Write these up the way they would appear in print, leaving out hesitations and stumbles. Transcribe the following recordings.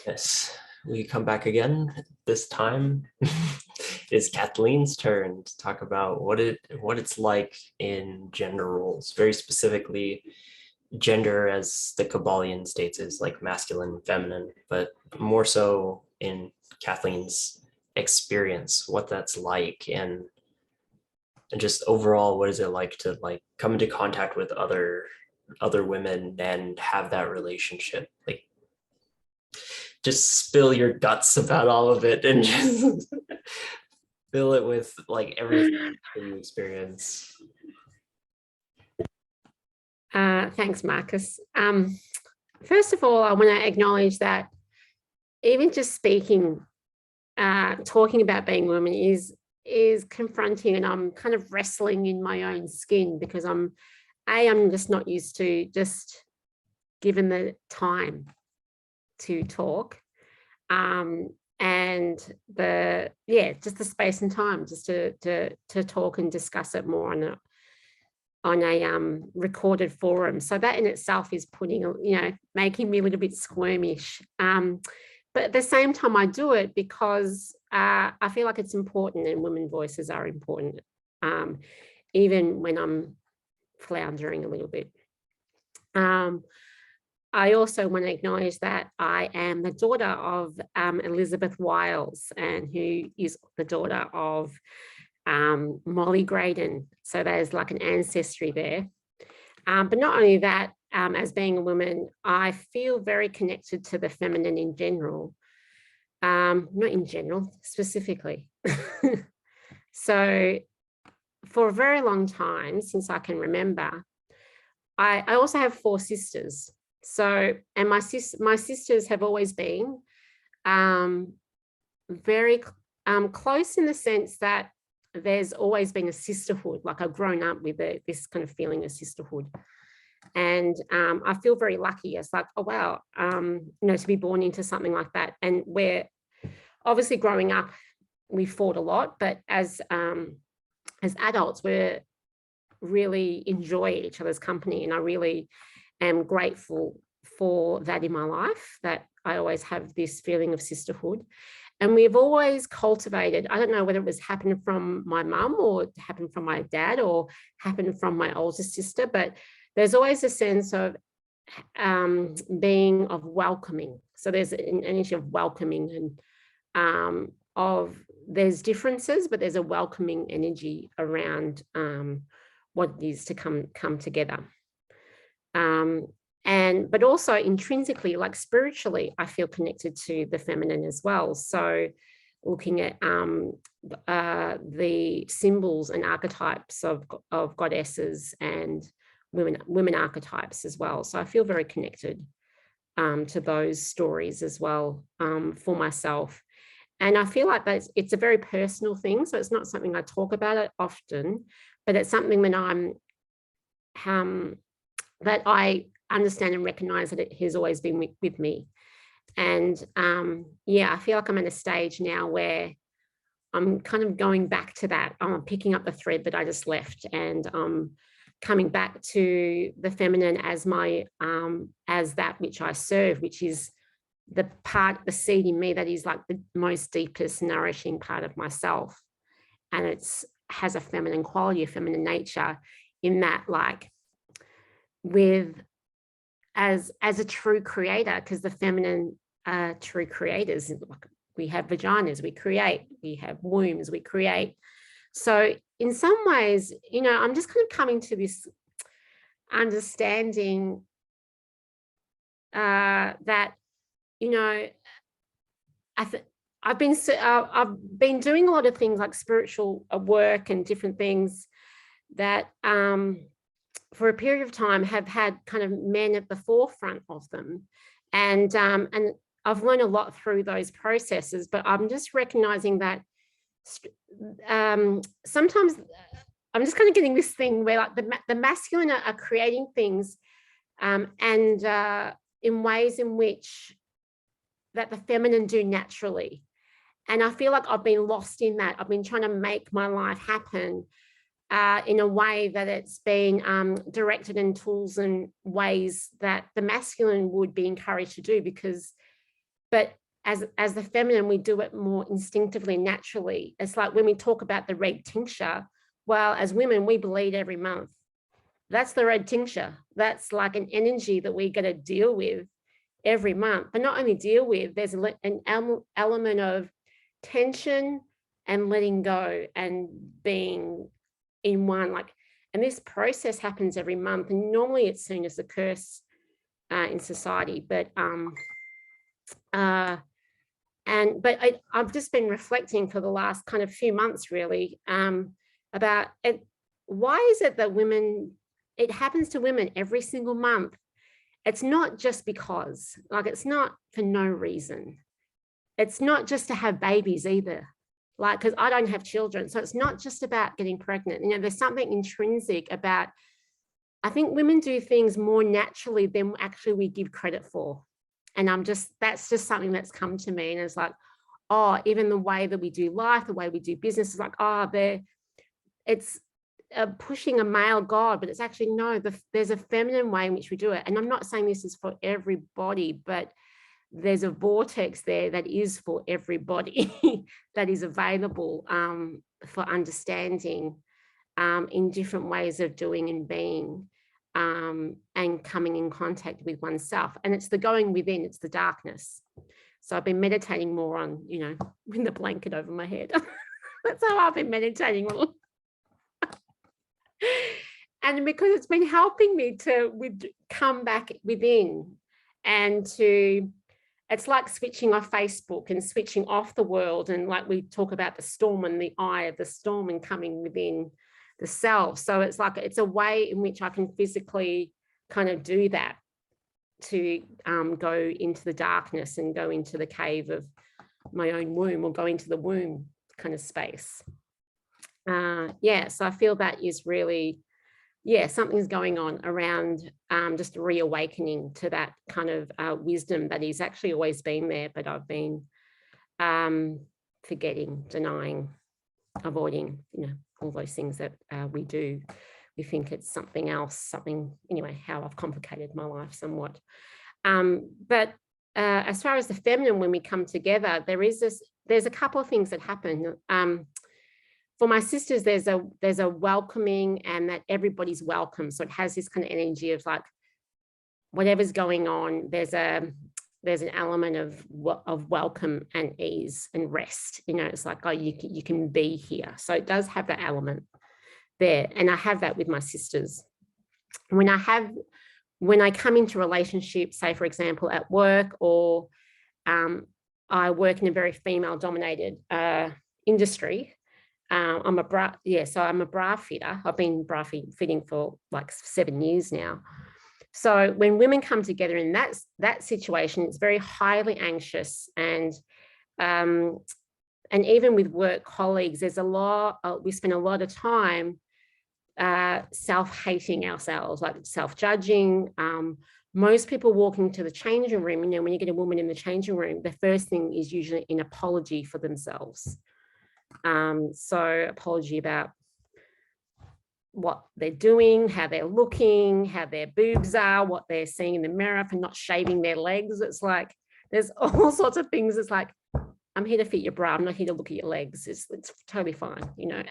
Yes, we come back again. This time it's Kathleen's turn to talk about what it's like in gender roles, very specifically gender as the kybalion states is like masculine and feminine, but more so in Kathleen's experience, what that's like and just overall what is it like to like come into contact with other women and have that relationship. Like just spill your guts about all of it and just fill it with like everything that you experience. Thanks, Marcus. First of all, I want to acknowledge that even just speaking, talking about being a woman is confronting, and I'm kind of wrestling in my own skin because I'm just not used to just given the time to talk, and just the space and time just to talk and discuss it more on a recorded forum. So that in itself is making me a little bit squirmish. But at the same time, I do it because I feel like it's important, and women's voices are important, even when I'm floundering a little bit. I also want to acknowledge that I am the daughter of Elizabeth Wiles, and who is the daughter of Molly Graydon. So there's like an ancestry there. But not only that, as being a woman, I feel very connected to the feminine in general. Not in general, specifically. So for a very long time, since I can remember, I also have 4 sisters. So, and my sisters have always been very close in the sense that there's always been a sisterhood. Like I've grown up with this kind of feeling of sisterhood. And I feel very lucky. It's like, oh, wow, to be born into something like that. And we're obviously growing up, we fought a lot, but as adults, we really enjoy each other's company. And I really am grateful for that in my life, that I always have this feeling of sisterhood. And we've always cultivated, I don't know whether it was happened from my mum or happened from my dad or happened from my older sister, but there's always a sense of being of welcoming. So there's an energy of welcoming and there's differences, but there's a welcoming energy around what it is to come together. But also intrinsically, like spiritually, I feel connected to the feminine as well. So looking at the symbols and archetypes of goddesses and women archetypes as well. So I feel very connected to those stories as well for myself. And I feel like it's a very personal thing. So it's not something I talk about it often, but it's something that that I understand and recognize that it has always been with me. And I feel like I'm at a stage now where I'm kind of going back to that. I'm picking up the thread that I just left, and coming back to the feminine as as that which I serve, which is the seed in me that is like the most deepest nourishing part of myself. And it's has a feminine quality, a feminine nature in that, like, as a true creator, because the feminine are true creators. We have vaginas, we create, we have wombs, we create. So in some ways, I'm just kind of coming to this understanding that, I've been doing a lot of things like spiritual work and different things that for a period of time have had kind of men at the forefront of them. And I've learned a lot through those processes, but I'm just recognizing that sometimes I'm just kind of getting this thing where like the masculine are creating things and in ways in which that the feminine do naturally. And I feel like I've been lost in that. I've been trying to make my life happen in a way that it's been directed in tools and ways that the masculine would be encouraged to do, because but as the feminine, we do it more instinctively, naturally. It's like when we talk about the red tincture, well, as women, we bleed every month. That's the red tincture. That's like an energy that we got to deal with every month. But not only deal with, there's an element of tension and letting go and being in one, like, and this process happens every month. And normally it's seen as a curse in society, but I've just been reflecting for the last kind of few months, really, about it. Why is it that women, it happens to women every single month? It's not just because, like, it's not for no reason. It's not just to have babies either, like, because I don't have children. So it's not just about getting pregnant. You know, there's something intrinsic about, I think women do things more naturally than actually we give credit for. And that's just something that's come to me. And it's like, oh, even the way that we do life, the way we do business is like, oh, it's pushing a male God, but it's actually, no, there's a feminine way in which we do it. And I'm not saying this is for everybody, but there's a vortex there that is for everybody that is available for understanding in different ways of doing and being. And coming in contact with oneself. And it's the going within, it's the darkness. So I've been meditating more on, you know, with the blanket over my head. That's how I've been meditating. And because it's been helping me to come back within and it's like switching off Facebook and switching off the world. And like we talk about the storm and the eye of the storm and coming within the self. So it's like, it's a way in which I can physically kind of do that, to go into the darkness and go into the cave of my own womb, or go into the womb kind of space. Yeah, so I feel that is really, yeah, something's going on around just reawakening to that kind of wisdom that is actually always been there, but I've been forgetting, denying, avoiding, you know, all those things that we do. We think it's something else, something, anyway, how I've complicated my life somewhat. But as far as the feminine, when we come together, there's a couple of things that happen. For my sisters, there's a welcoming, and that everybody's welcome. So it has this kind of energy of like, whatever's going on, there's an element of welcome and ease and rest. You know, it's like, oh, you can be here. So it does have that element there. And I have that with my sisters. When I come into relationships, say, for example, at work, or I work in a very female dominated industry. I'm a bra fitter. I've been bra fitting for like 7 years now. So when women come together in that situation, it's very highly anxious, and even with work colleagues, there's a lot. We spend a lot of time self-hating ourselves, like self-judging. Most people walk into the changing room, you know, when you get a woman in the changing room, the first thing is usually an apology for themselves. So apology about what they're doing, how they're looking, how their boobs are, what they're seeing in the mirror, for not shaving their legs. It's like, there's all sorts of things. It's like, I'm here to fit your bra. I'm not here to look at your legs. It's totally fine, you know.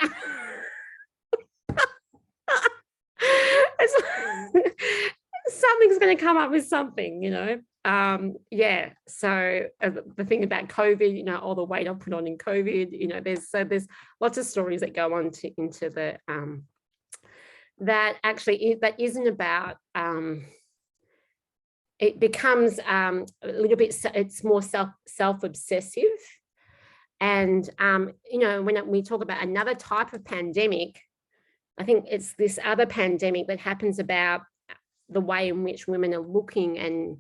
Something's going to come up with something, you know. Yeah, so the thing about COVID, you know, all the weight I put on in COVID, you know, there's lots of stories that go on into the that actually that isn't about it becomes a little bit, it's more self-obsessive. And you know, when we talk about another type of pandemic, I think it's this other pandemic that happens about the way in which women are looking and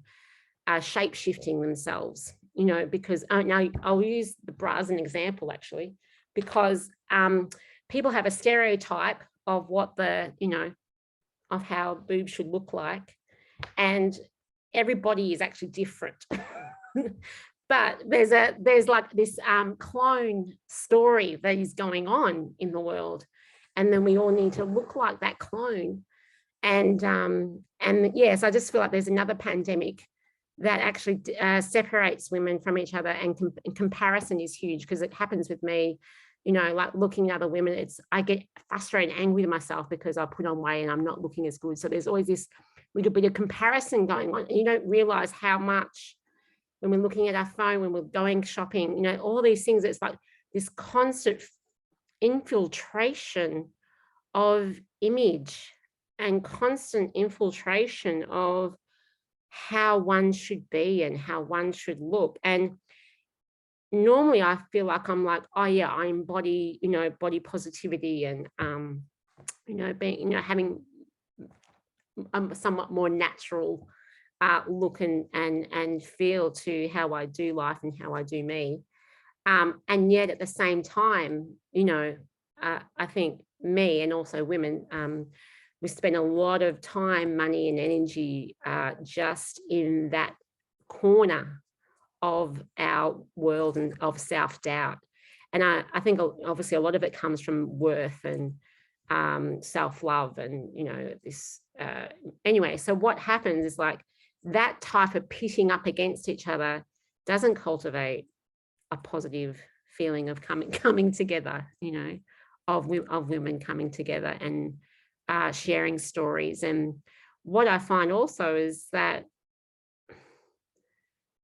shape-shifting themselves, you know, because now I'll use the bra as an example, actually, because people have a stereotype of what you know, of how boobs should look like, and everybody is actually different. But there's like this clone story that is going on in the world, and then we all need to look like that clone. And yes, I just feel like there's another pandemic that actually separates women from each other, and comparison is huge, because it happens with me, you know, like looking at other women, I get frustrated and angry with myself because I put on weight and I'm not looking as good. So there's always this little bit of comparison going on, and you don't realize how much, when we're looking at our phone, when we're going shopping, you know, all these things, it's like this constant infiltration of image and constant infiltration of how one should be and how one should look. And normally I feel like I'm like, oh yeah, I embody, you know, body positivity, and you know, being, you know, having a somewhat more natural look and feel to how I do life and how I do me. And yet at the same time, you know, I think me and also women, we spend a lot of time, money and energy just in that corner of our world and of self-doubt. And I think obviously a lot of it comes from worth and self-love, and, you know, this, anyway, so what happens is like that type of pitting up against each other doesn't cultivate a positive feeling of coming together, you know, of women coming together and sharing stories. And what I find also is that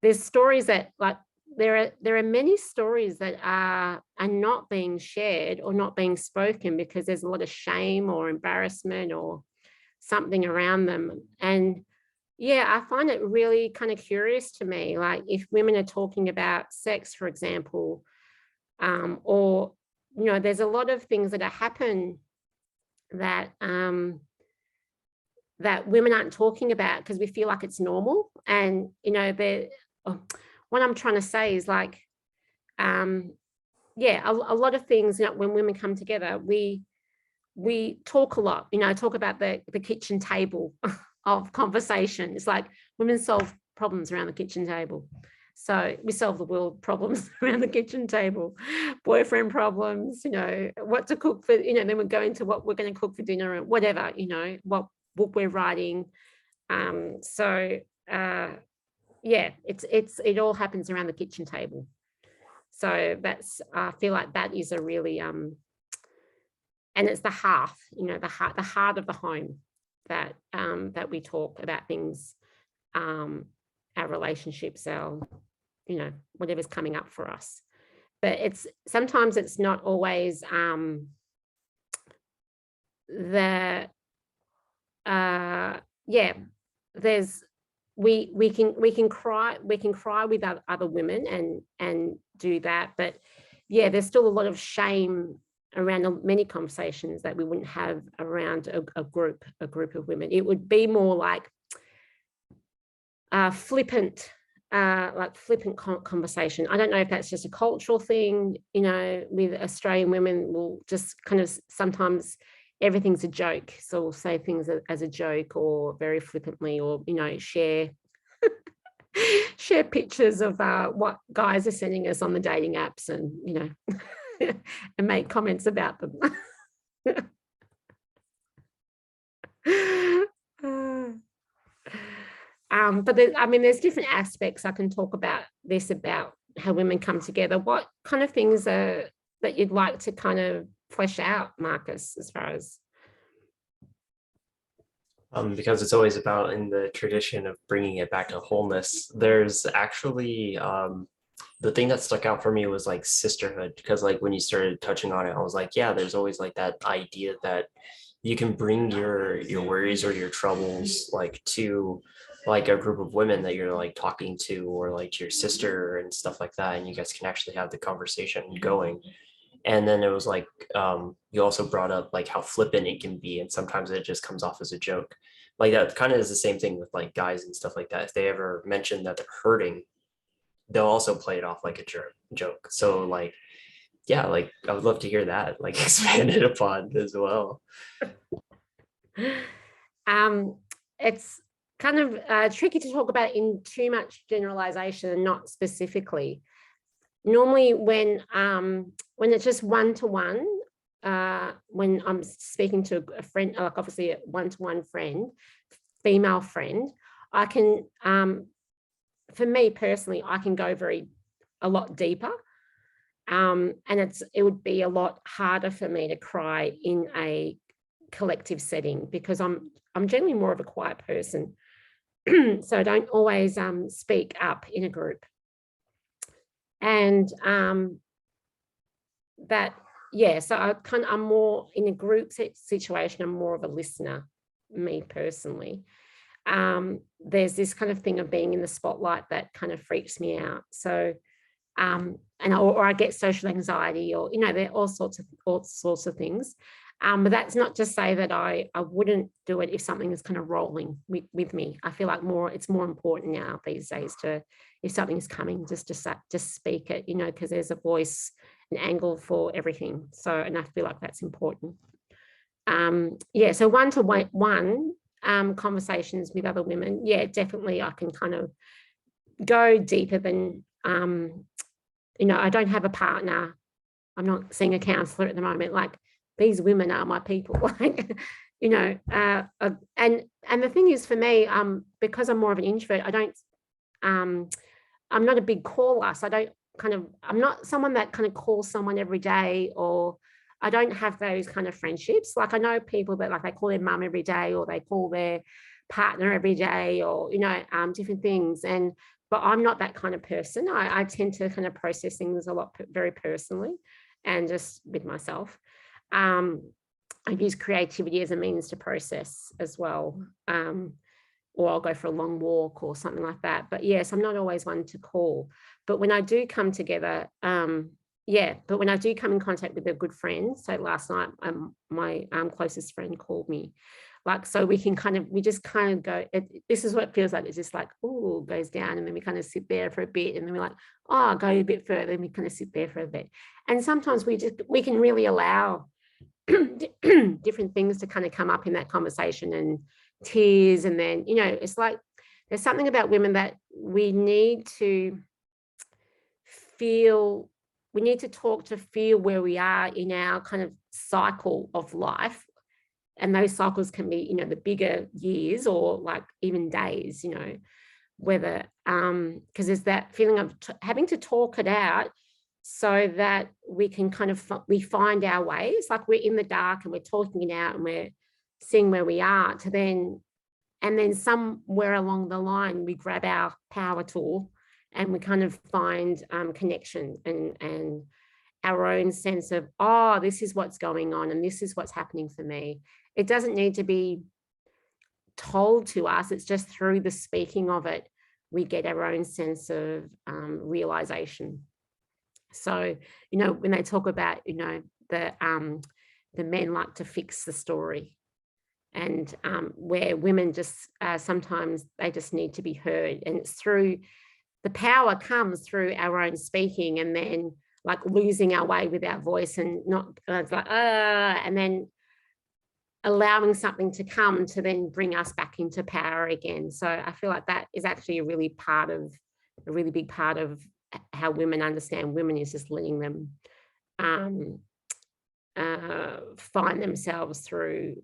there's stories that, like, there are many stories that are not being shared or not being spoken because there's a lot of shame or embarrassment or something around them. And yeah, I find it really kind of curious to me, like if women are talking about sex, for example, or, you know, there's a lot of things that happen that that women aren't talking about because we feel like it's normal. And, you know, what I'm trying to say is like, yeah, a lot of things, you know, when women come together, we talk a lot, you know, talk about the kitchen table of conversation. It's like women solve problems around the kitchen table. So we solve the world problems around the kitchen table, boyfriend problems, you know, what to cook for, you know, then we go into what we're going to cook for dinner and whatever, you know, what book we're writing. So yeah, it all happens around the kitchen table. So that's, I feel like that is a really, and it's the hearth, you know, the heart of the home that that we talk about things, our relationships, our, you know, whatever's coming up for us. But sometimes it's not always yeah, there's we can cry with other women and do that, but yeah, there's still a lot of shame around many conversations that we wouldn't have around a group of women. It would be more like flippant conversation. I don't know if that's just a cultural thing, you know, with Australian women will just kind of sometimes everything's a joke. So we'll say things as a joke or very flippantly, or, you know, share pictures of what guys are sending us on the dating apps, and, you know, and make comments about them. But I mean, there's different aspects I can talk about this, about how women come together. What kind of things that you'd like to kind of flesh out, Marcus, as far as? Because it's always about, in the tradition of bringing it back to wholeness, there's actually the thing that stuck out for me was like sisterhood, because like when you started touching on it, I was like, yeah, there's always like that idea that you can bring your worries or your troubles like to like a group of women that you're like talking to, or like to your sister and stuff like that, and you guys can actually have the conversation going. And then it was like, you also brought up like how flippant it can be, and sometimes it just comes off as a joke. Like that kind of is the same thing with like guys and stuff like that. If they ever mention that they're hurting, they'll also play it off like a joke. So like, yeah, like I would love to hear that like expanded upon as well. It's kind of tricky to talk about in too much generalization and not specifically. Normally when it's just one-to-one, when I'm speaking to a friend, like obviously a one-to-one friend, female friend, I can for me personally, I can go a lot deeper. And it would be a lot harder for me to cry in a collective setting, because I'm generally more of a quiet person. So I don't always speak up in a group. And so I'm more in a group situation, I'm more of a listener, me personally. There's this kind of thing of being in the spotlight that kind of freaks me out. So or I get social anxiety, or there are all sorts of things. But that's not to say that I wouldn't do it if something is kind of rolling with me. I feel like it's more important now these days to, if something's coming, just speak it, because there's a voice, an angle for everything. So, and I feel like that's important. So one-to-one conversations with other women, definitely I can kind of go deeper than, I don't have a partner. I'm not seeing a counselor at the moment. Like, these women are my people. Like, and the thing is, for me, because I'm more of an introvert, I'm not a big caller. So I'm not someone that kind of calls someone every day, or I don't have those kind of friendships. Like, I know people that, like, they call their mum every day, or they call their partner every day, or, different things. But I'm not that kind of person. I tend to kind of process things a lot, very personally, and just with myself. I use creativity as a means to process as well. Or I'll go for a long walk or something like that. But yes, I'm not always one to call. But when I do come together, but when I do come in contact with a good friend, so last night, my closest friend called me. Like, so we just kind of go, this is what it feels like. It's just like, oh, goes down, and then we kind of sit there for a bit, and then we're like, oh, go a bit further, and we kind of sit there for a bit. And sometimes we can really allow different things to kind of come up in that conversation, and tears. And then, it's like, there's something about women that we need to talk to feel where we are in our kind of cycle of life. And those cycles can be, the bigger years, or like even days, whether, because there's that feeling of having to talk it out, so that we can kind of, we find our ways. Like, we're in the dark and we're talking it out, and we're seeing where we are, and then somewhere along the line, we grab our power tool, and we kind of find connection and our own sense of, oh, this is what's going on, and this is what's happening for me. It doesn't need to be told to us. It's just through the speaking of it, we get our own sense of realization. So, when they talk about, the men like to fix the story, and where women just sometimes they just need to be heard. And it's through, the power comes through our own speaking, and then like losing our way with our voice, and not, it's like, and then allowing something to come to then bring us back into power again. So I feel like that is actually a really big part of how women understand women, is just letting them find themselves through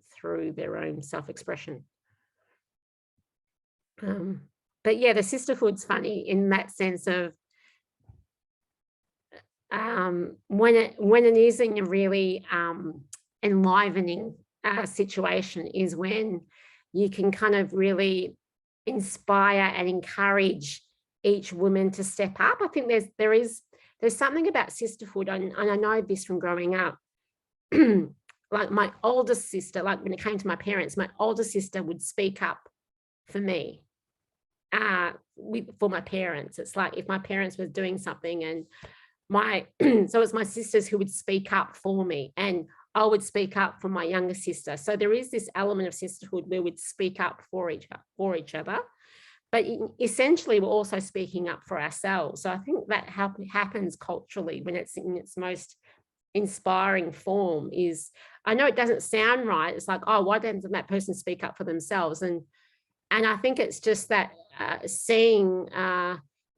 their own self-expression. But yeah, the sisterhood's funny in that sense of when it is in a really enlivening situation, is when you can kind of really inspire and encourage each woman to step up. I think there's something about sisterhood, and I know this from growing up. Like, my older sister, like when it came to my parents, my older sister would speak up for me, for my parents. It's like, if my parents were doing something, and so it's my sisters who would speak up for me, and I would speak up for my younger sister. So there is this element of sisterhood where we'd speak up for each other. But essentially, we're also speaking up for ourselves. So I think that happens culturally when it's in its most inspiring form. Is, I know it doesn't sound right. It's like, oh, why doesn't that person speak up for themselves? And I think it's just that seeing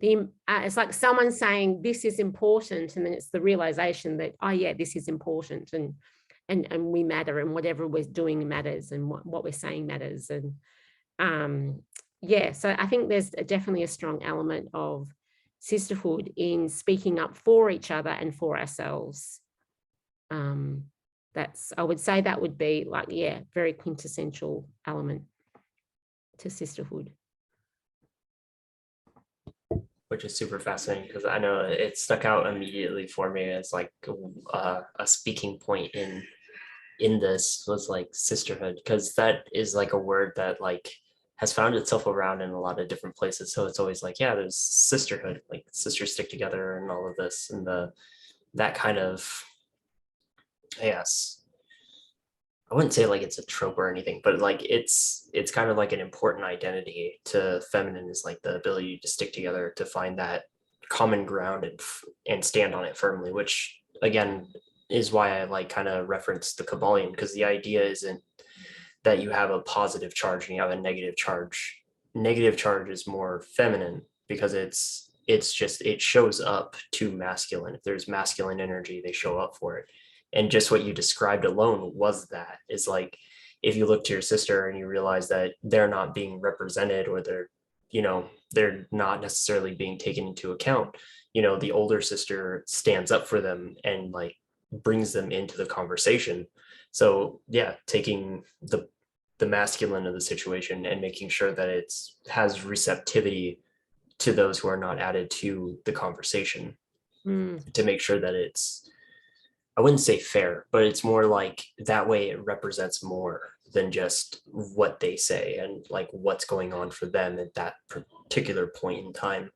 it's like someone saying this is important, and then it's the realization that, oh yeah, this is important, and we matter, and whatever we're doing matters, and what we're saying matters. And yeah, so I think there's definitely a strong element of sisterhood in speaking up for each other and for ourselves. I would say that would be like, yeah, very quintessential element to sisterhood. Which is super fascinating because I know it stuck out immediately for me as like a speaking point in this was like sisterhood, because that is like a word that like has found itself around in a lot of different places. So it's always like, yeah, there's sisterhood, like sisters stick together and all of this and that kind of, yes, I wouldn't say like it's a trope or anything, but like it's kind of like an important identity to feminine is like the ability to stick together, to find that common ground and stand on it firmly, which again is why I like kind of reference the kybalion, because the idea isn't that you have a positive charge and you have a negative charge. Negative charge is more feminine because it's just it shows up to masculine. If there's masculine energy, they show up for it. And just what you described alone was that, is like if you look to your sister and you realize that they're not being represented, or they're not necessarily being taken into account, the older sister stands up for them and like brings them into the conversation. So yeah, taking the masculine of the situation and making sure that it has receptivity to those who are not added to the conversation, to make sure that it's, I wouldn't say fair, but it's more like that way it represents more than just what they say and like what's going on for them at that particular point in time.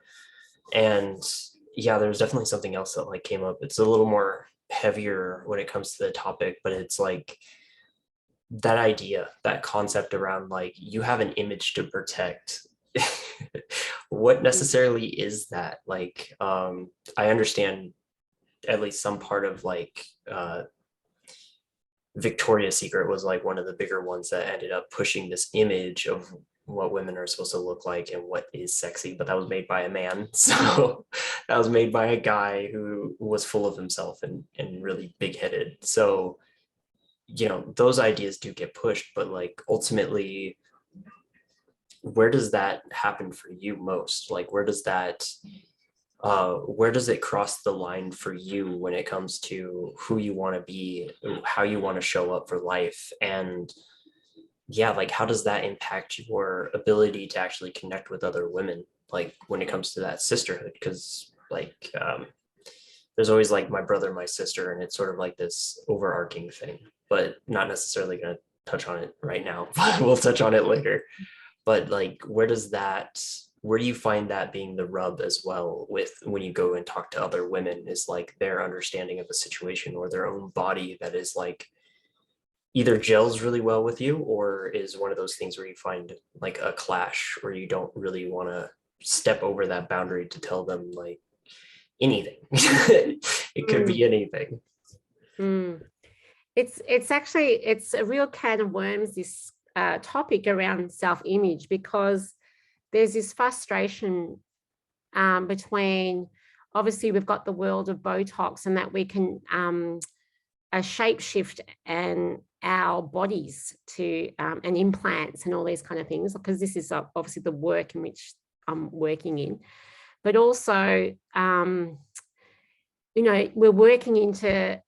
And yeah, there's definitely something else that like came up. It's a little more heavier when it comes to the topic, but it's like that idea, that concept around like you have an image to protect. What necessarily is that? Like, I understand at least some part of like Victoria's Secret was like one of the bigger ones that ended up pushing this image of what women are supposed to look like and what is sexy, but that was made by a man. So that was made by a guy who was full of himself and really big-headed. So those ideas do get pushed, but like ultimately, where does that happen for you most? Like where does it cross the line for you when it comes to who you want to be, how you want to show up for life? And yeah, like how does that impact your ability to actually connect with other women, like when it comes to that sisterhood? Because like there's always like my brother, my sister, and it's sort of like this overarching thing, but not necessarily going to touch on it right now. We'll touch on it later. But like where do you find that being the rub as well with when you go and talk to other women, is like their understanding of a situation or their own body that is like either gels really well with you, or is one of those things where you find like a clash where you don't really want to step over that boundary to tell them like anything. It could be anything. It's a real can of worms, this topic around self-image, because there's this frustration between, obviously we've got the world of Botox and that we can shape shift and our bodies to and implants and all these kind of things, because this is obviously the work in which I'm working in. But also we're working into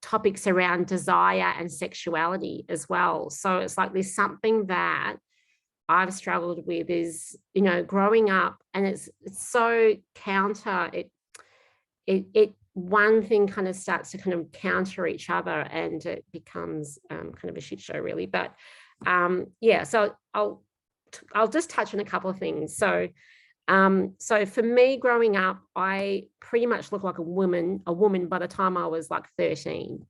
topics around desire and sexuality as well. So it's like there's something that I've struggled with is, growing up, and it's so counter, it one thing kind of starts to kind of counter each other, and it becomes kind of a shit show really. But yeah, so I'll just touch on a couple of things. So for me growing up, I pretty much looked like a woman by the time I was like 13.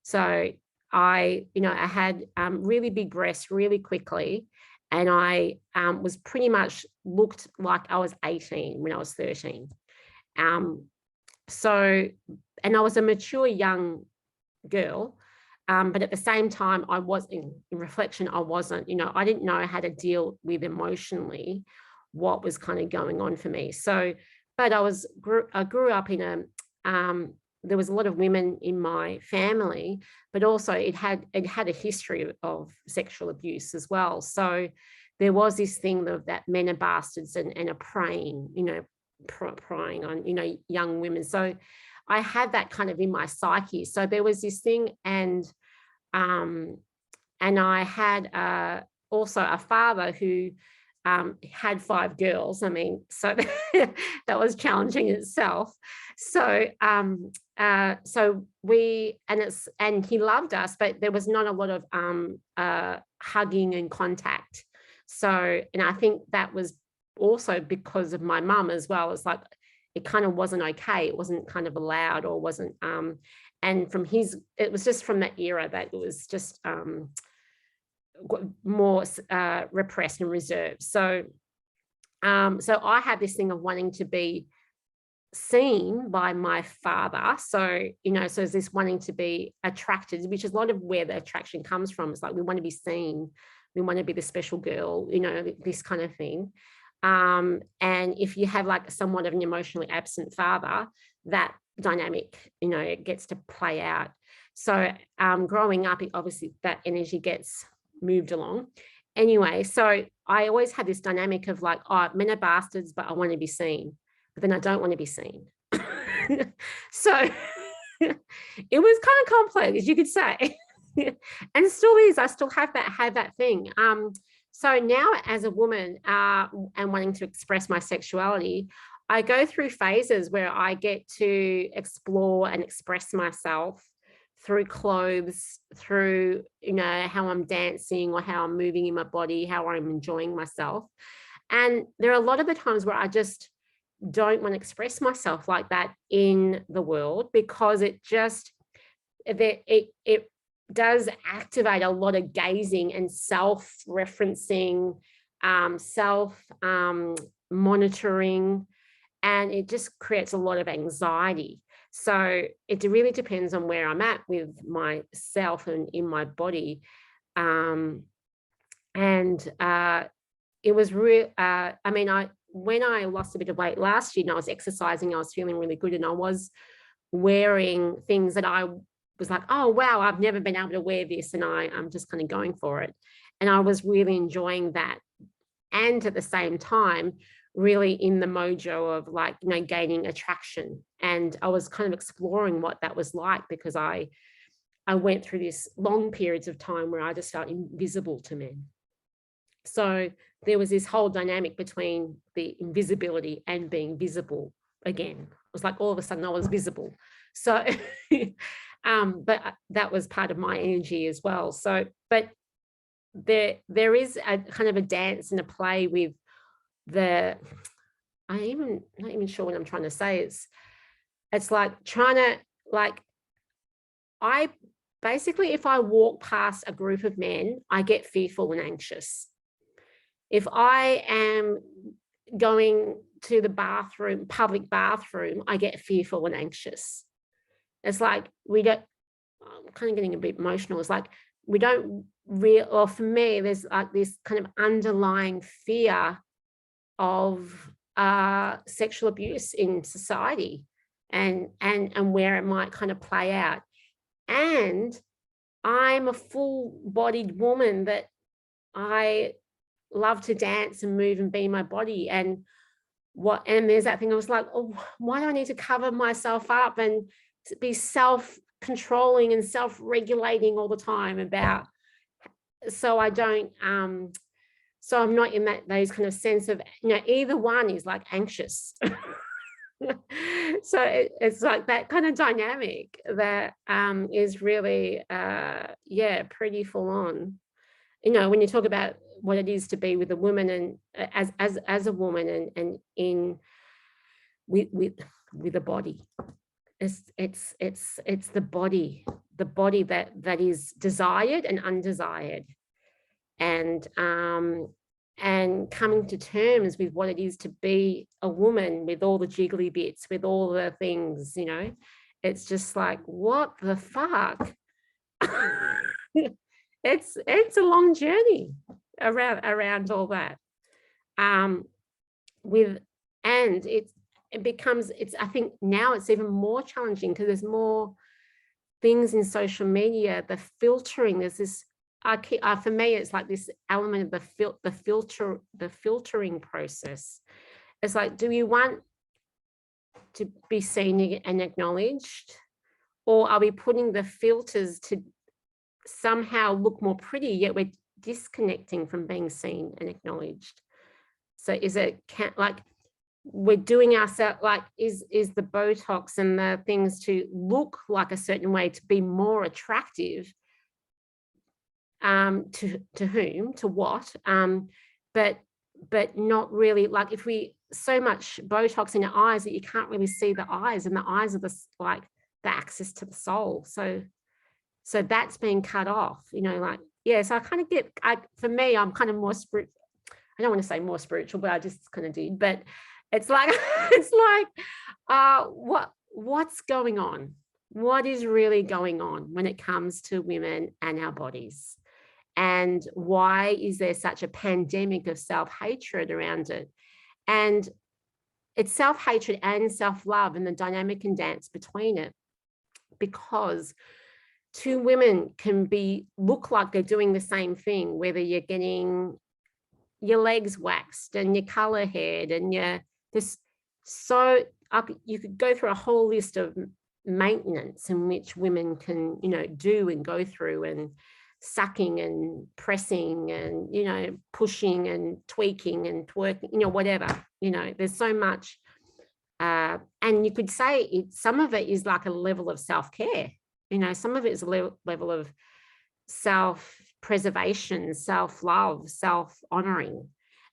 So I had really big breasts really quickly. And I was pretty much looked like I was 18 when I was 13. And I was a mature young girl, but at the same time, I was in reflection, I wasn't, I didn't know how to deal with emotionally what was kind of going on for me. So, but I grew up in there was a lot of women in my family, but also it had a history of sexual abuse as well. So there was this thing that men are bastards and are preying, you know, prying on, you know, young women. So I had that kind of in my psyche. So there was this thing, and I had also a father who had 5 girls. I mean, so that was challenging in itself. So and he loved us, but there was not a lot of hugging and contact. So, and I think that was also because of my mum as well. It's like, it kind of wasn't okay. It wasn't kind of allowed, or wasn't, and from it was just from that era that it was just more repressed and reserved. So I had this thing of wanting to be seen by my father. So, you know, so there's this wanting to be attracted, which is a lot of where the attraction comes from. It's like, we want to be seen, we want to be the special girl, you know, this kind of thing. And if you have like somewhat of an emotionally absent father, that dynamic, you know, it gets to play out. So growing up, obviously that energy gets moved along. Anyway, so I always had this dynamic of like, oh, men are bastards, but I want to be seen, but then I don't want to be seen. So it was kind of complex, you could say. And still is. I still have that thing. So now as a woman and wanting to express my sexuality, I go through phases where I get to explore and express myself through clothes, through, you know, how I'm dancing or how I'm moving in my body, how I'm enjoying myself. And there are a lot of the times where I just don't want to express myself like that in the world, because it does activate a lot of gazing and self-referencing, monitoring, and it just creates a lot of anxiety. So it really depends on where I'm at with myself and in my body. It was real. I mean, when I lost a bit of weight last year and I was exercising, I was feeling really good, and I was wearing things that I was like, oh, wow, I've never been able to wear this, and I'm just kind of going for it. And I was really enjoying that. And at the same time, really in the mojo of like, you know, gaining attraction. And I was kind of exploring what that was like, because I went through this long periods of time where I just felt invisible to men. So there was this whole dynamic between the invisibility and being visible again. It was like all of a sudden I was visible. So, but that was part of my energy as well. So, but there is a kind of a dance and a play with I'm not even sure what I'm trying to say. It's like trying to, like, I basically, if I walk past a group of men, I get fearful and anxious. If I am going to the bathroom, public bathroom, I get fearful and anxious. It's like I'm kind of getting a bit emotional. It's like we don't or for me, there's like this kind of underlying fear of sexual abuse in society and where it might kind of play out. And I'm a full-bodied woman that I love to dance and move and be my body. And there's that thing, I was like, oh, why do I need to cover myself up and be self-controlling and self-regulating all the time about, so I don't so I'm not in those kind of sense of, you know, either one is like anxious. So it's like that kind of dynamic that is really pretty full on. You know, when you talk about what it is to be with a woman and as a woman and in with a body, it's the body that is desired and undesired, and coming to terms with what it is to be a woman, with all the jiggly bits, with all the things, you know. It's just like, what the fuck? It's a long journey around all that. I think now it's even more challenging because there's more things in social media, the filtering. There's this for me, it's like this element of the filtering process. It's like, do you want to be seen and acknowledged, or are we putting the filters to somehow look more pretty, yet we're disconnecting from being seen and acknowledged? So is it like we're doing ourselves, like is the Botox and the things to look like a certain way to be more attractive, to whom, to what, but not really, like if we so much Botox in your eyes that you can't really see the eyes, and the eyes are the like the access to the soul. So that's being cut off, you know, like, yeah. So I kind of get, for me, I'm kind of more spiritual. I don't want to say more spiritual, but I just kind of did. But it's like, it's like, what's going on? What is really going on when it comes to women and our bodies? And why is there such a pandemic of self-hatred around it? And it's self-hatred and self-love, and the dynamic and dance between it, because two women can look like they're doing the same thing, whether you're getting your legs waxed and your color haired and you could go through a whole list of maintenance in which women can, you know, do and go through, and sucking and pressing and, you know, pushing and tweaking and twerking, you know, whatever, you know, there's so much. And you could say some of it is like a level of self-care, you know, some of it is a level of self-preservation, self-love, self-honoring.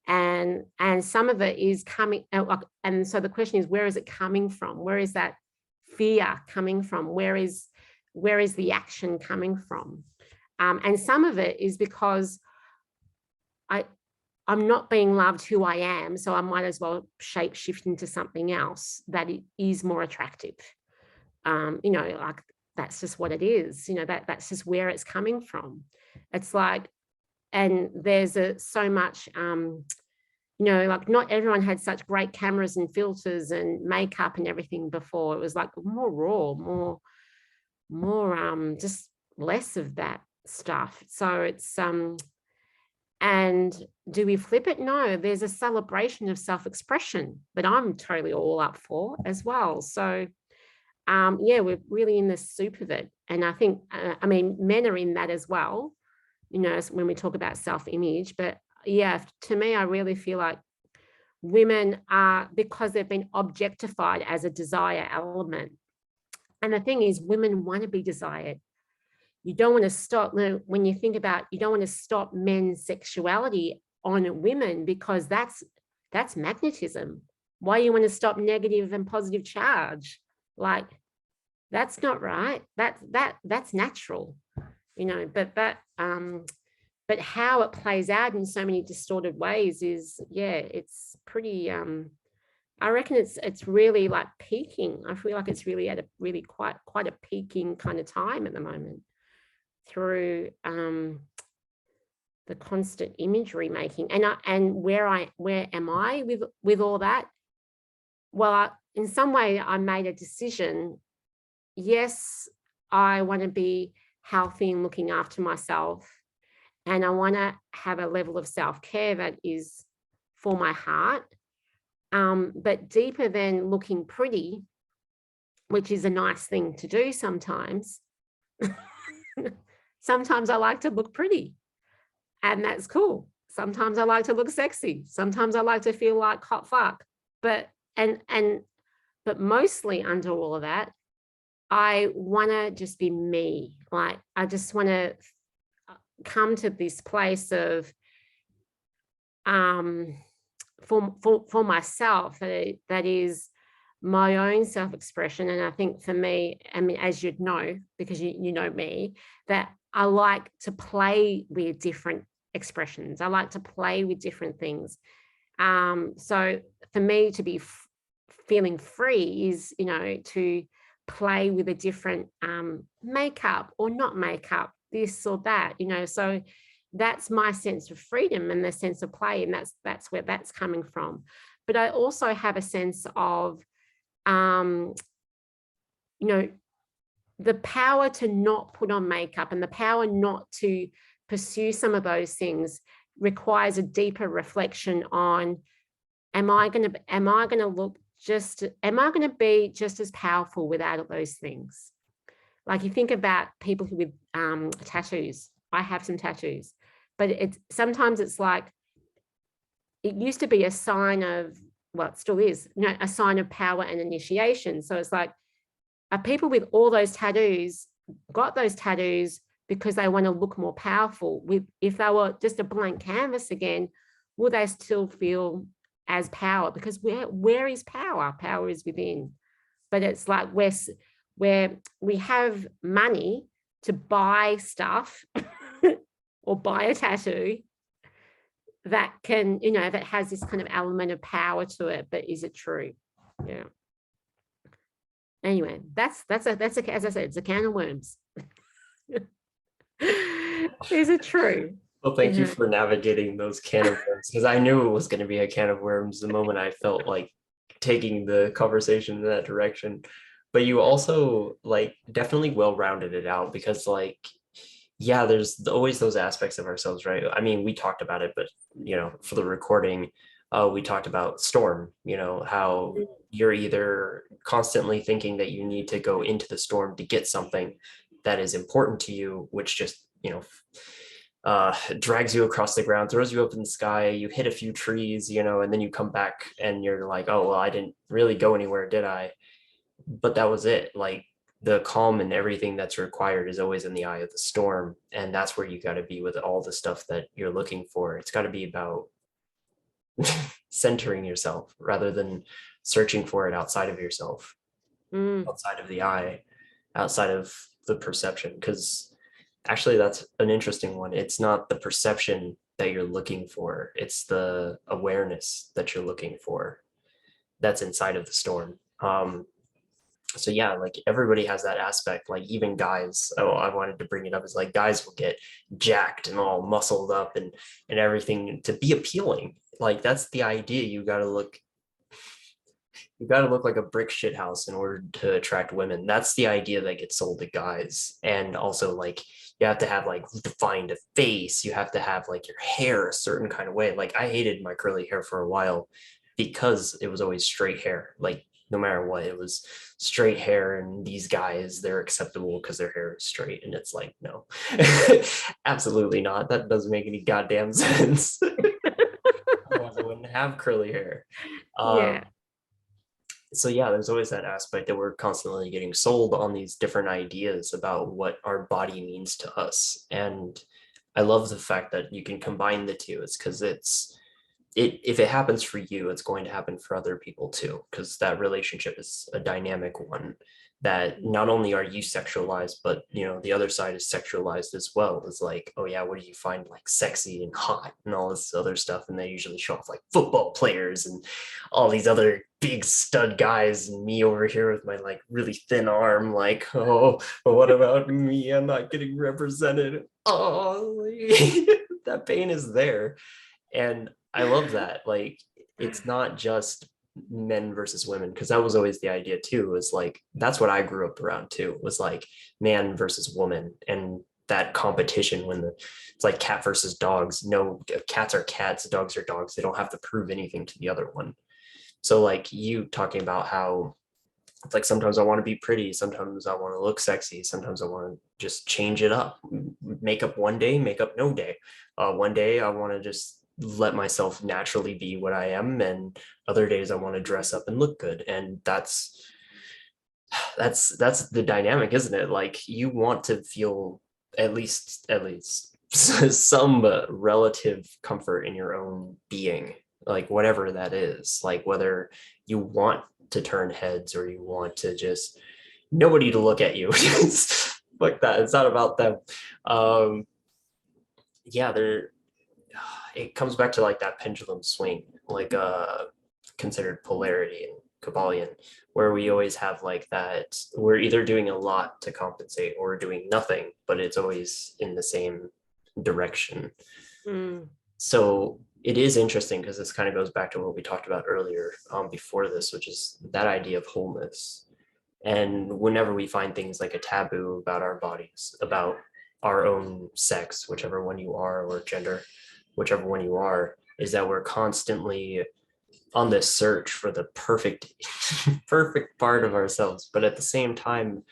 And some of it is coming, and so the question is, where is it coming from? Where is that fear coming from? Where is the action coming from? And some of it is because I'm not being loved who I am, so I might as well shape shift into something else that it is more attractive. You know, like that's just what it is. You know, that's just where it's coming from. It's like, and there's so much, you know, like not everyone had such great cameras and filters and makeup and everything before. It was like more raw, more just less of that stuff. So it's and do we flip it? No, there's a celebration of self-expression that I'm totally all up for as well. So yeah, we're really in the soup of it. And I think, I mean, men are in that as well, you know, when we talk about self-image. But yeah, to me, I really feel like women are, because they've been objectified as a desire element. And the thing is, women want to be desired. You don't want to stop, when you think about, you don't want to stop men's sexuality on women, because that's magnetism. Why you want to stop negative and positive charge? Like, that's not right. That's natural, you know, but how it plays out in so many distorted ways is, yeah, it's pretty, I reckon it's really like peaking. I feel like it's really at a really quite a peaking kind of time at the moment, through the constant imagery making. And where am I with all that? Well, in some way I made a decision. Yes, I want to be healthy and looking after myself, and I want to have a level of self-care that is for my heart, but deeper than looking pretty, which is a nice thing to do sometimes. Sometimes I like to look pretty, and that's cool. Sometimes I like to look sexy. Sometimes I like to feel like hot fuck. But mostly under all of that, I want to just be me. Like, I just want to come to this place of for myself that is my own self-expression. And I think for me, I mean, as you'd know, because you know me, that I like to play with different expressions. I like to play with different things. So for me to be feeling free is, you know, to play with a different makeup or not makeup, this or that, you know. So that's my sense of freedom and the sense of play, and that's where that's coming from. But I also have a sense of you know, the power to not put on makeup and the power not to pursue some of those things requires a deeper reflection on, am I going to be just as powerful without those things? Like, you think about people with tattoos. I have some tattoos, but sometimes it's like, it used to be a sign of, well, it still is, a sign of power and initiation. So it's like, are people with all those tattoos got those tattoos because they want to look more powerful? If they were just a blank canvas again, will they still feel as power? Because where is power? Power is within. But it's like where we have money to buy stuff or buy a tattoo that can, that has this kind of element of power to it, but is it true? Yeah. Anyway, that's as I said, it's a can of worms. Is it true? Well, thank you for navigating those can of worms, because I knew it was going to be a can of worms the moment I felt like taking the conversation in that direction. But you also like definitely well-rounded it out, because like, yeah, there's always those aspects of ourselves, right? I mean, we talked about it, but for the recording, we talked about storm, how you're either constantly thinking that you need to go into the storm to get something that is important to you, which just, drags you across the ground, throws you up in the sky, you hit a few trees, and then you come back and you're like, oh, well, I didn't really go anywhere, did I? But that was it. Like, the calm and everything that's required is always in the eye of the storm. And that's where you got to be with all the stuff that you're looking for. It's got to be about centering yourself rather than searching for it outside of yourself, outside of the eye, outside of the perception. Because actually, that's an interesting one. It's not the perception that you're looking for, it's the awareness that you're looking for that's inside of the storm. So yeah, like everybody has that aspect, like even guys. Oh, I wanted to bring it up, is like guys will get jacked and all muscled up and everything to be appealing. Like, that's the idea. You got to look like a brick shit house in order to attract women. That's the idea that gets sold to guys. And also, like, you have to have like defined a face, you have to have like your hair a certain kind of way. Like, I hated my curly hair for a while because it was always straight hair. Like, no matter what, it was straight hair, and these guys, they're acceptable because their hair is straight. And it's like, no, absolutely not. That doesn't make any goddamn sense. Otherwise I wouldn't have curly hair. Yeah. So yeah, there's always that aspect that we're constantly getting sold on these different ideas about what our body means to us. And I love the fact that you can combine the two. It's because if it happens for you, it's going to happen for other people too, because that relationship is a dynamic one, that not only are you sexualized, but the other side is sexualized as well. It's like, oh yeah, what do you find like sexy and hot and all this other stuff? And they usually show off like football players and all these other big stud guys, and me over here with my like really thin arm, like, oh, but what about me? I'm not getting represented. Oh, that pain is there. And I love that. Like, it's not just men versus women, because that was always the idea too, was like, that's what I grew up around too, was like man versus woman, and that competition when it's like cat versus dogs. No, cats are cats, dogs are dogs. They don't have to prove anything to the other one. So like you talking about how it's like, sometimes I want to be pretty, sometimes I want to look sexy, sometimes I want to just change it up, makeup one day, makeup no day. One day I want to just let myself naturally be what I am, and other days I want to dress up and look good. And that's the dynamic, isn't it? Like, you want to feel at least some relative comfort in your own being, like whatever that is, like whether you want to turn heads or you want to just nobody to look at you. Like that, it's not about them. Yeah, it comes back to like that pendulum swing, like considered polarity and kybalion, where we always have like that, we're either doing a lot to compensate or doing nothing, but it's always in the same direction. So it is interesting, because this kind of goes back to what we talked about earlier before this, which is that idea of wholeness. And whenever we find things like a taboo about our bodies, about our own sex, whichever one you are, or gender, whichever one you are, is that we're constantly on this search for the perfect perfect part of ourselves. But at the same time,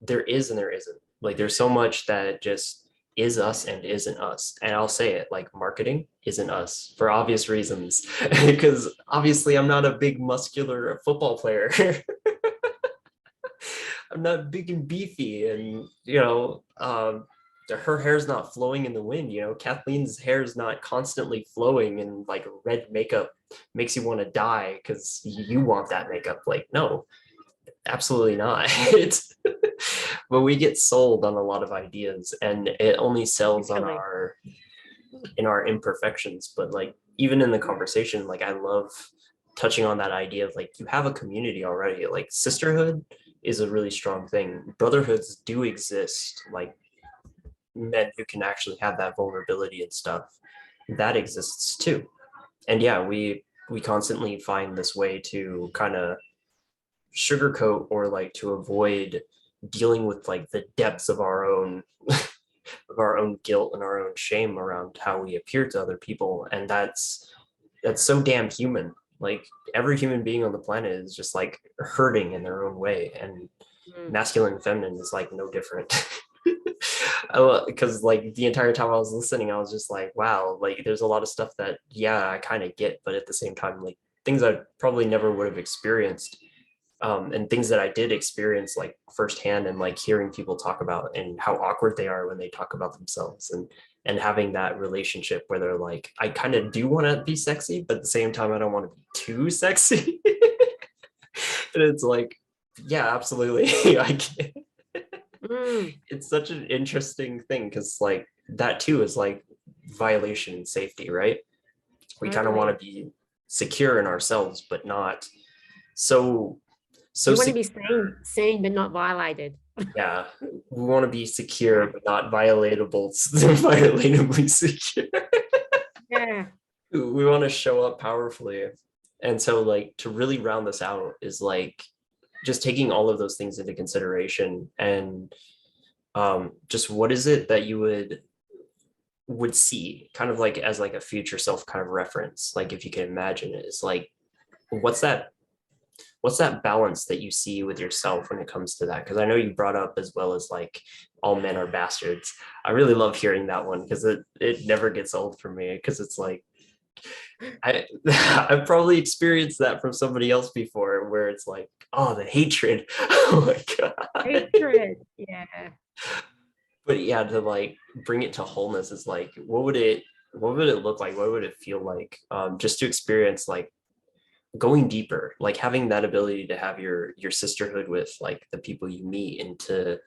there is and there isn't. Like there's so much that just is us and isn't us. And I'll say it, like marketing isn't us for obvious reasons. Because obviously I'm not a big muscular football player. I'm not big and beefy, and her hair's not flowing in the wind. Kathleen's hair is not constantly flowing, and like red makeup makes you want to die because you want that makeup. Like, no, absolutely not. It's but we get sold on a lot of ideas, and it only sells on Literally. our imperfections. But like even in the conversation, like I love touching on that idea of like you have a community already. Like sisterhood is a really strong thing. Brotherhoods do exist, like men who can actually have that vulnerability and stuff. That exists too. And yeah, we constantly find this way to kind of sugarcoat or like to avoid dealing with like the depths of our own of our own guilt and our own shame around how we appear to other people. And that's so damn human. Like every human being on the planet is just like hurting in their own way, and Mm. masculine and feminine is like no different. Because like the entire time I was listening, I was just like, wow, like there's a lot of stuff that yeah I kind of get, but at the same time, like things I probably never would have experienced, and things that I did experience like firsthand, and like hearing people talk about and how awkward they are when they talk about themselves, and having that relationship where they're like, I kind of do want to be sexy, but at the same time, I don't want to be too sexy. And it's like, yeah, absolutely. I get Mm. it's such an interesting thing because like that too is like violation and safety, right? We kind of want Totally. to be secure in ourselves, but not so so You want to sec- be seen but not violated. yeah, we want to be secure but not violatable. Violatably secure. Yeah. We want to show up powerfully. And so like to really round this out is like just taking all of those things into consideration, and just what is it that you would see kind of like as like a future self kind of reference, like if you can imagine it, is like what's that what's that balance that you see with yourself when it comes to that? Because I know you brought up as well as like all men are bastards. I really love hearing that one because it never gets old for me, because it's like I I've probably experienced that from somebody else before, where it's like, oh, the hatred. Oh my god. Hatred. Yeah. But yeah, to like bring it to wholeness is like, what would it look like? What would it feel like? Just to experience like going deeper, like having that ability to have your sisterhood with like the people you meet, and to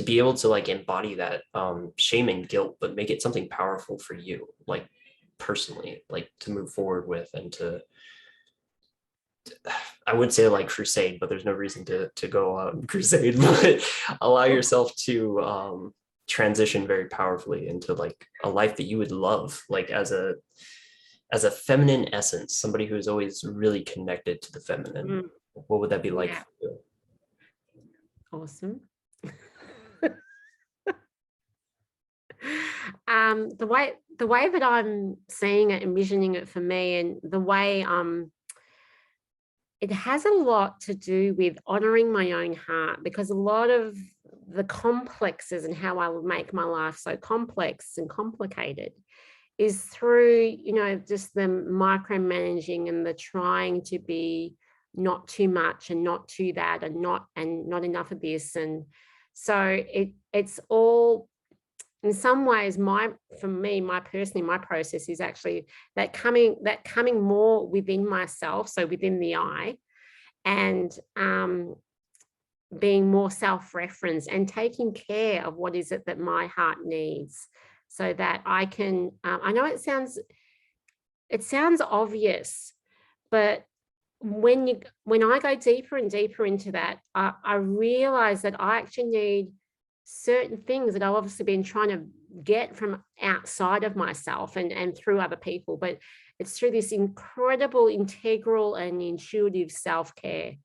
be able to like embody that shame and guilt, but make it something powerful for you, like personally, like to move forward with, and to I would say like crusade, but there's no reason to go out and crusade, but allow yourself to transition very powerfully into like a life that you would love, like as a feminine essence, somebody who is always really connected to the feminine. Mm. What would that be like Yeah. for you? Awesome. The way that I'm seeing it, envisioning it for me, and the way it has a lot to do with honoring my own heart, because a lot of the complexes and how I would make my life so complex and complicated is through, just the micromanaging and the trying to be not too much and not too that and not enough of this. And so it's all, in some ways, for me, my process is actually that coming more within myself, so within the I, and being more self-referenced and taking care of what is it that my heart needs, so that I can, I know it sounds obvious, but when I go deeper and deeper into that, I realize that I actually need certain things that I've obviously been trying to get from outside of myself and through other people, but it's through this incredible integral and intuitive self-care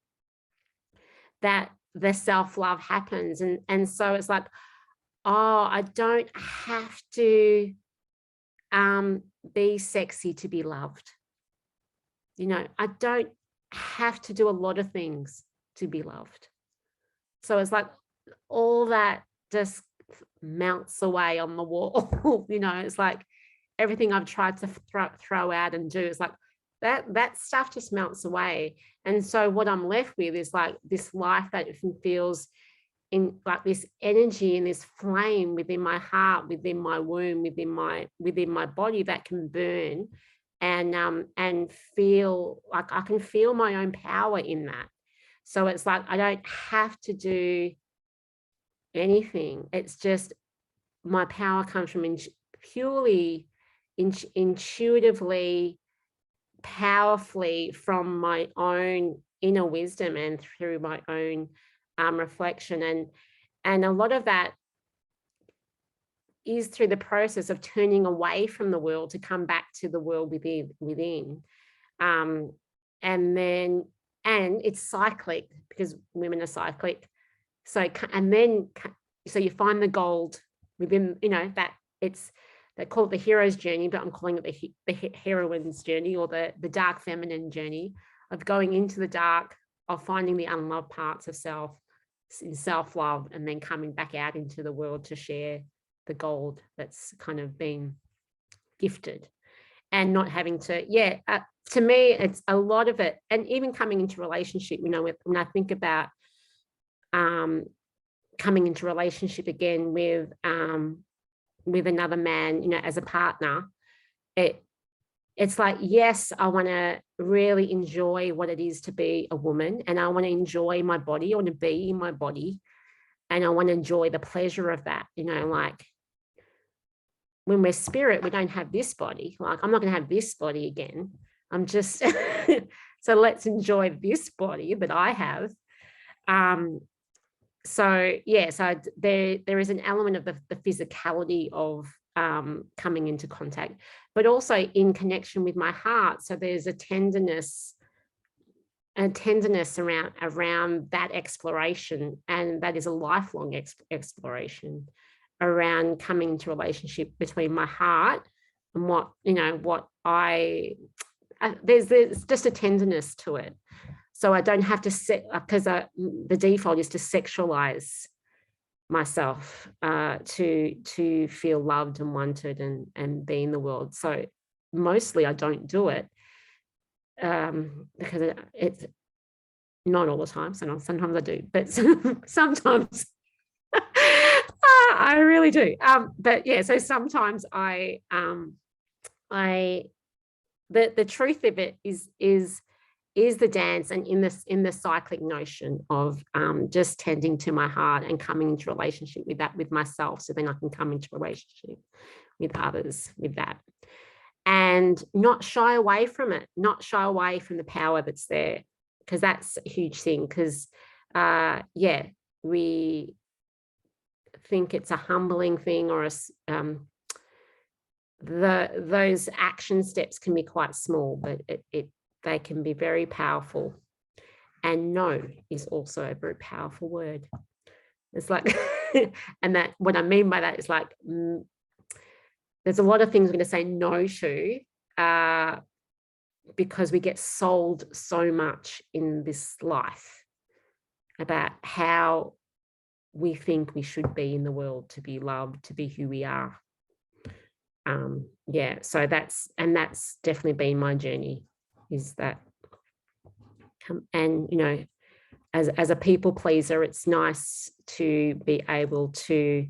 that the self-love happens. And so it's like oh, I don't have to be sexy to be loved. You know, I don't have to do a lot of things to be loved. So it's like all that just melts away on the wall. You know, it's like everything I've tried to throw out and do is like that stuff just melts away. And so what I'm left with is like this life that feels in like this energy and this flame within my heart, within my womb, within my body that can burn and feel like I can feel my own power in that. So it's like I don't have to do anything. It's just my power comes from purely intuitively, powerfully from my own inner wisdom and through my own reflection. And a lot of that is through the process of turning away from the world to come back to the world within. And it's cyclic because women are cyclic. So you find the gold within, you know, that they call it the hero's journey, but I'm calling it the heroine's journey, or the dark feminine journey of going into the dark, of finding the unloved parts of self in self-love, and then coming back out into the world to share the gold that's kind of been gifted, and not having to, to me, it's a lot of it. And even coming into relationship, you know, when I think about coming into relationship again with another man, you know, as a partner, it's like, yes, I want to really enjoy what it is to be a woman, and I want to enjoy my body. I want to be in my body, and I want to enjoy the pleasure of that. You know, like when we're spirit, we don't have this body. Like, I'm not going to have this body again. I'm just, so let's enjoy this body that I have. So there is an element of the physicality of coming into contact, but also in connection with my heart. So there's a tenderness around that exploration, and that is a lifelong exploration around coming into relationship between my heart and there's just a tenderness to it. So I don't have to because the default is to sexualize myself to feel loved and wanted and be in the world. So mostly I don't do it because it's not all the time. So sometimes I do, but sometimes I really do. But yeah, so sometimes the truth of it is the dance, and in the cyclic notion of just tending to my heart and coming into relationship with myself, so then I can come into relationship with others with that, and not shy away from it, not shy away from the power that's there, because that's a huge thing. Because we think it's a humbling thing, or those action steps can be quite small, but they can be very powerful. And no is also a very powerful word. It's like, and that what I mean by that is like, there's a lot of things we're going to say no to because we get sold so much in this life about how we think we should be in the world to be loved, to be who we are. So that's definitely been my journey, is that, and you know, as a people pleaser, it's nice to be able to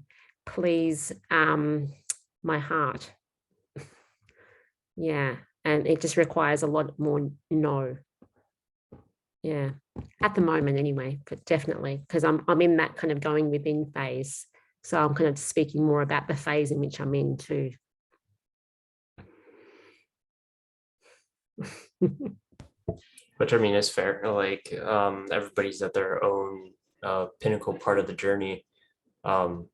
please my heart. And it just requires a lot more no. At the moment anyway, but definitely, because I'm in that kind of going within phase. So I'm kind of speaking more about the phase in which I'm in too. Which I mean is fair. Like everybody's at their own pinnacle part of the journey. So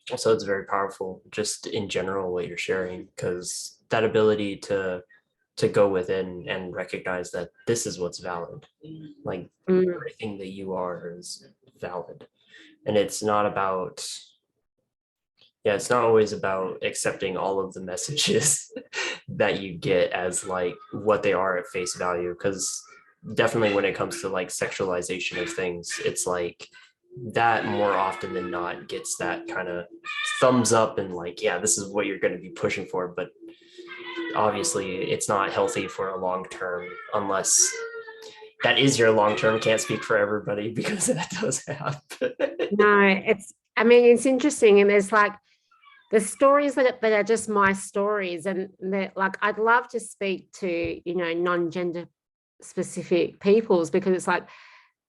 it's very powerful just in general what you're sharing, because that ability to go within and recognize that this is what's valid. Like everything that you are is valid. And it's not about Yeah, it's not always about accepting all of the messages that you get as like what they are at face value. Because definitely when it comes to like sexualization of things, it's like that more often than not gets that kind of thumbs up and like, yeah, this is what you're going to be pushing for. But obviously, it's not healthy for a long term unless that is your long term. Can't speak for everybody because that does happen. No, I mean, it's interesting. And there's like the stories that are just my stories. And that, like, I'd love to speak to, non-gender specific peoples, because it's like,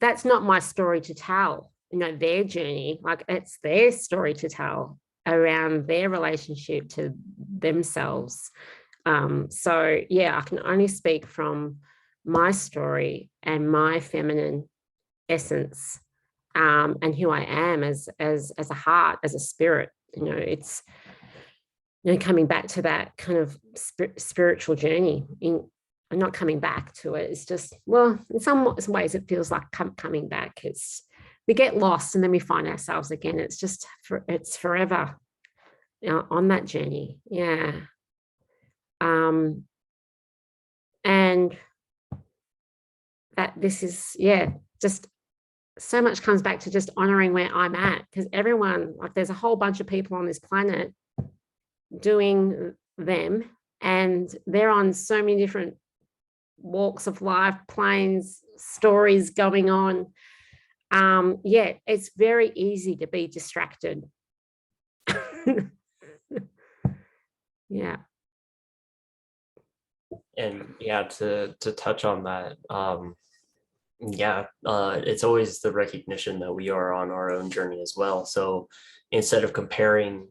that's not my story to tell, their journey. Like, it's their story to tell around their relationship to themselves. So yeah, I can only speak from my story and my feminine essence, and who I am as a heart, as a spirit. It's coming back to that kind of spiritual journey. I'm not coming back to it. It's just, well, in some ways it feels like coming back. We get lost and then we find ourselves again. It's just it's forever, on that journey. Yeah. And that this is, yeah, just so much comes back to just honoring where I'm at, because everyone, like, there's a whole bunch of people on this planet doing them, and they're on so many different walks of life, planes, stories going on. Yeah, it's very easy to be distracted. Yeah. And yeah, to touch on that, yeah, it's always the recognition that we are on our own journey as well. So instead of comparing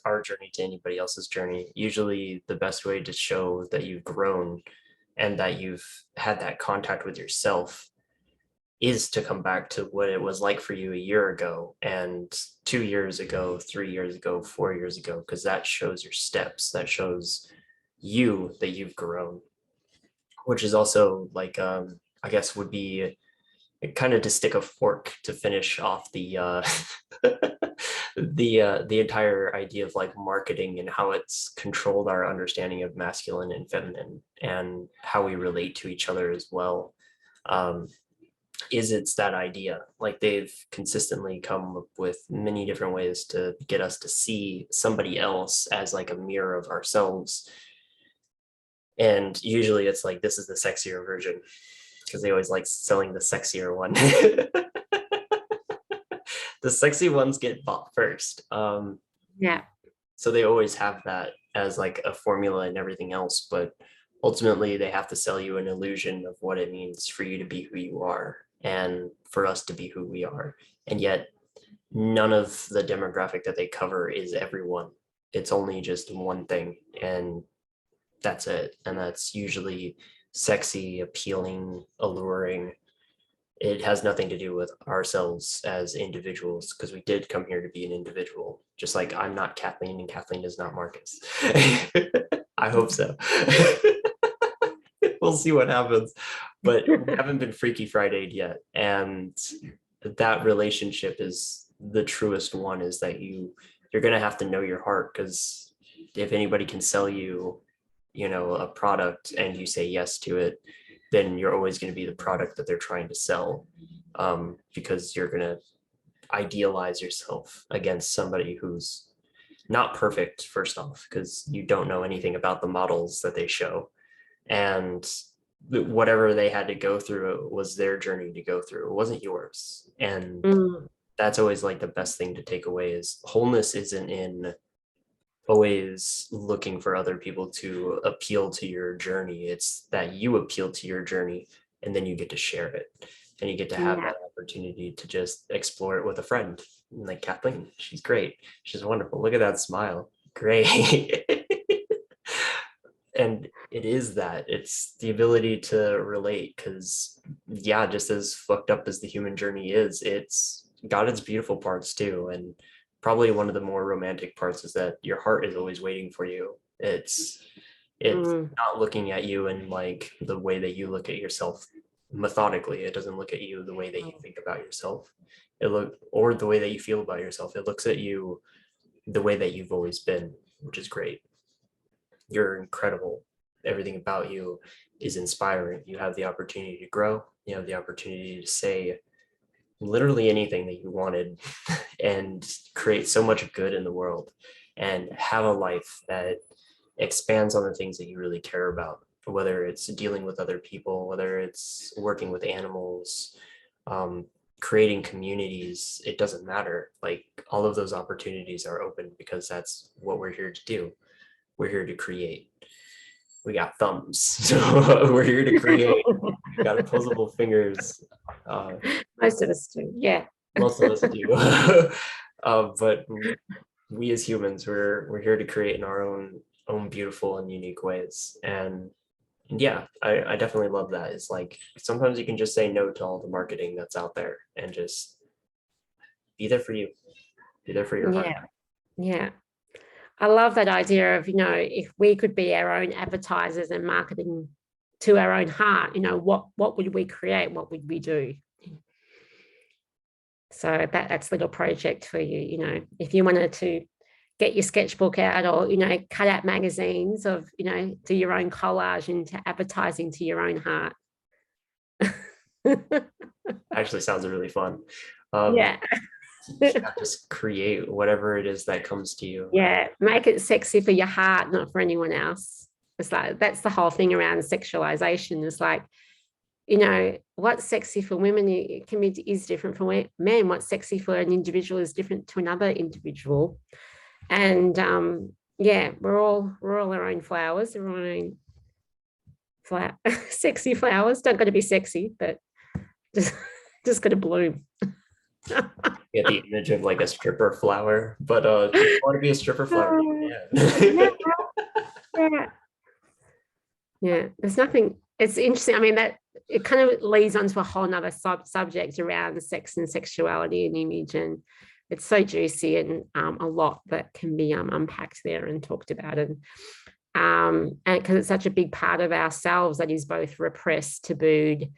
our journey to anybody else's journey, usually the best way to show that you've grown and that you've had that contact with yourself is to come back to what it was like for you a year ago and 2 years ago, 3 years ago, 4 years ago, because that shows your steps, that shows you that you've grown, which is also like, I guess would be kind of to stick a fork to finish off the the entire idea of like marketing and how it's controlled our understanding of masculine and feminine and how we relate to each other as well. Um, is it's that idea, like they've consistently come up with many different ways to get us to see somebody else as like a mirror of ourselves, and usually it's like this is the sexier version because they always like selling the sexier one. The sexy ones get bought first. Yeah. So they always have that as like a formula and everything else, but ultimately they have to sell you an illusion of what it means for you to be who you are and for us to be who we are. And yet none of the demographic that they cover is everyone. It's only just one thing, and that's it. And that's usually sexy, appealing, alluring. It has nothing to do with ourselves as individuals, because we did come here to be an individual. Just like I'm not Kathleen and Kathleen is not Marcus. I hope so. We'll see what happens. But we haven't been Freaky Friday'd yet. And that relationship is the truest one, is that you're gonna have to know your heart, because if anybody can sell you, a product and you say yes to it, then you're always going to be the product that they're trying to sell, because you're going to idealize yourself against somebody who's not perfect, first off, because you don't know anything about the models that they show. And whatever they had to go through was their journey to go through. It wasn't yours. And that's always like the best thing to take away, is wholeness isn't in always looking for other people to appeal to your journey. It's that you appeal to your journey and then you get to share it, and you get to have Yeah. that opportunity to just explore it with a friend like Kathleen. She's great. She's wonderful. Look at that smile. Great. And it is that, it's the ability to relate, because yeah, just as fucked up as the human journey is, it's got its beautiful parts too. And probably one of the more romantic parts is that your heart is always waiting for you. It's not looking at you in like the way that you look at yourself methodically. It doesn't look at you the way that you think about yourself, or the way that you feel about yourself. It looks at you the way that you've always been, which is great. You're incredible. Everything about you is inspiring. You have the opportunity to grow. You have the opportunity to say literally anything that you wanted and create so much good in the world and have a life that expands on the things that you really care about, whether it's dealing with other people, whether it's working with animals, um, creating communities. It doesn't matter. Like, all of those opportunities are open because that's what we're here to do. We're here to create. We got thumbs, so we're here to create. We got opposable fingers. Most of us do, yeah. Most of us do. But we as humans, we're here to create in our own beautiful and unique ways. And yeah, I definitely love that. It's like sometimes you can just say no to all the marketing that's out there and just be there for you. Be there for your heart. Yeah, yeah. I love that idea of, if we could be our own advertisers and marketing to our own heart, what would we create? What would we do? So that's a little project for you, if you wanted to get your sketchbook out or, cut out magazines of, do your own collage into advertising to your own heart. Actually sounds really fun. Yeah. Just create whatever it is that comes to you. Yeah. Make it sexy for your heart, not for anyone else. It's like, that's the whole thing around sexualization. It's like, what's sexy for women is different for men. What's sexy for an individual is different to another individual. And yeah, we're all our own flowers. We're our own sexy flowers. Don't got to be sexy, but just got to bloom. Get the image of like a stripper flower, but if you want to be a stripper flower, yeah. Yeah, there's nothing. It's interesting. I mean, that it kind of leads onto a whole nother subject around sex and sexuality and image, and it's so juicy and a lot that can be unpacked there and talked about, and because it's such a big part of ourselves that is both repressed, tabooed,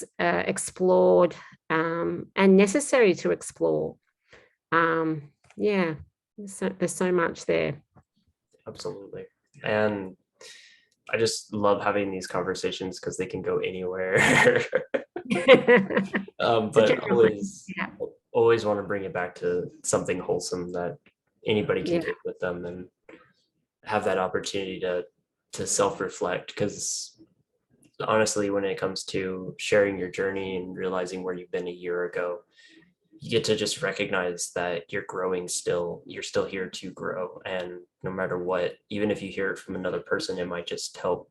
explored, and necessary to explore. Yeah, there's so much there. Absolutely. And I just love having these conversations because they can go anywhere. But always want to bring it back to something wholesome that anybody can take with them and have that opportunity to self-reflect. Because honestly, when it comes to sharing your journey and realizing where you've been a year ago, you get to just recognize that you're growing still. You're still here to grow. And no matter what, even if you hear it from another person, it might just help,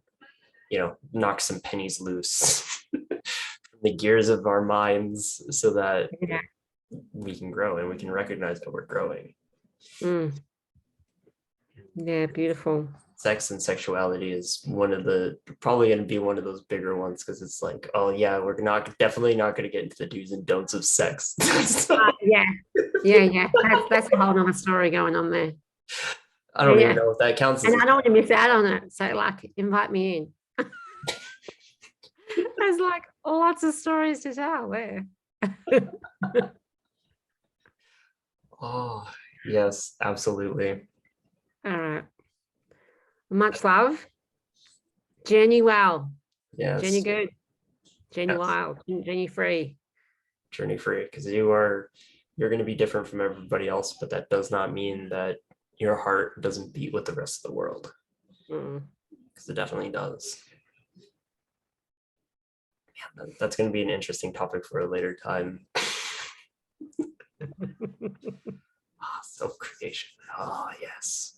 knock some pennies loose from the gears of our minds so that we can grow and we can recognize that we're growing. Yeah, beautiful. Sex and sexuality is probably going to be one of those bigger ones, because it's like, oh yeah, we're definitely not going to get into the do's and don'ts of sex. Yeah. That's a whole nother story going on there. I don't even know if that counts. And I don't want to miss out on it. So like, invite me in. There's like lots of stories to tell there. Oh, yes, absolutely. All right. Much love. Journey well. Yes. Journey good. Journey wild. Journey free. Journey free, because you're going to be different from everybody else, but that does not mean that your heart doesn't beat with the rest of the world. Because it definitely does. Yeah, that's going to be an interesting topic for a later time. Self-creation. Oh, yes.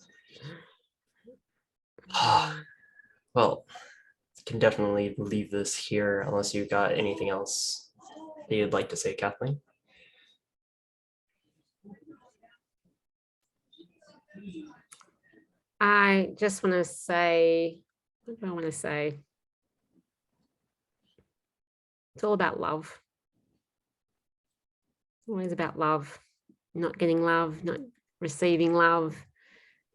Well, can definitely leave this here unless you got anything else that you'd like to say, Kathleen. I just want to say, what do I want to say? It's all about love. Always about love, not getting love, not receiving love,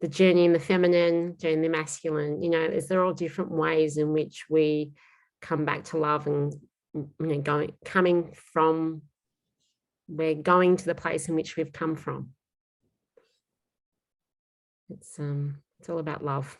the journey in the feminine, journey in the masculine. They're all different ways in which we come back to love, and we're going to the place in which we've come from. It's all about love.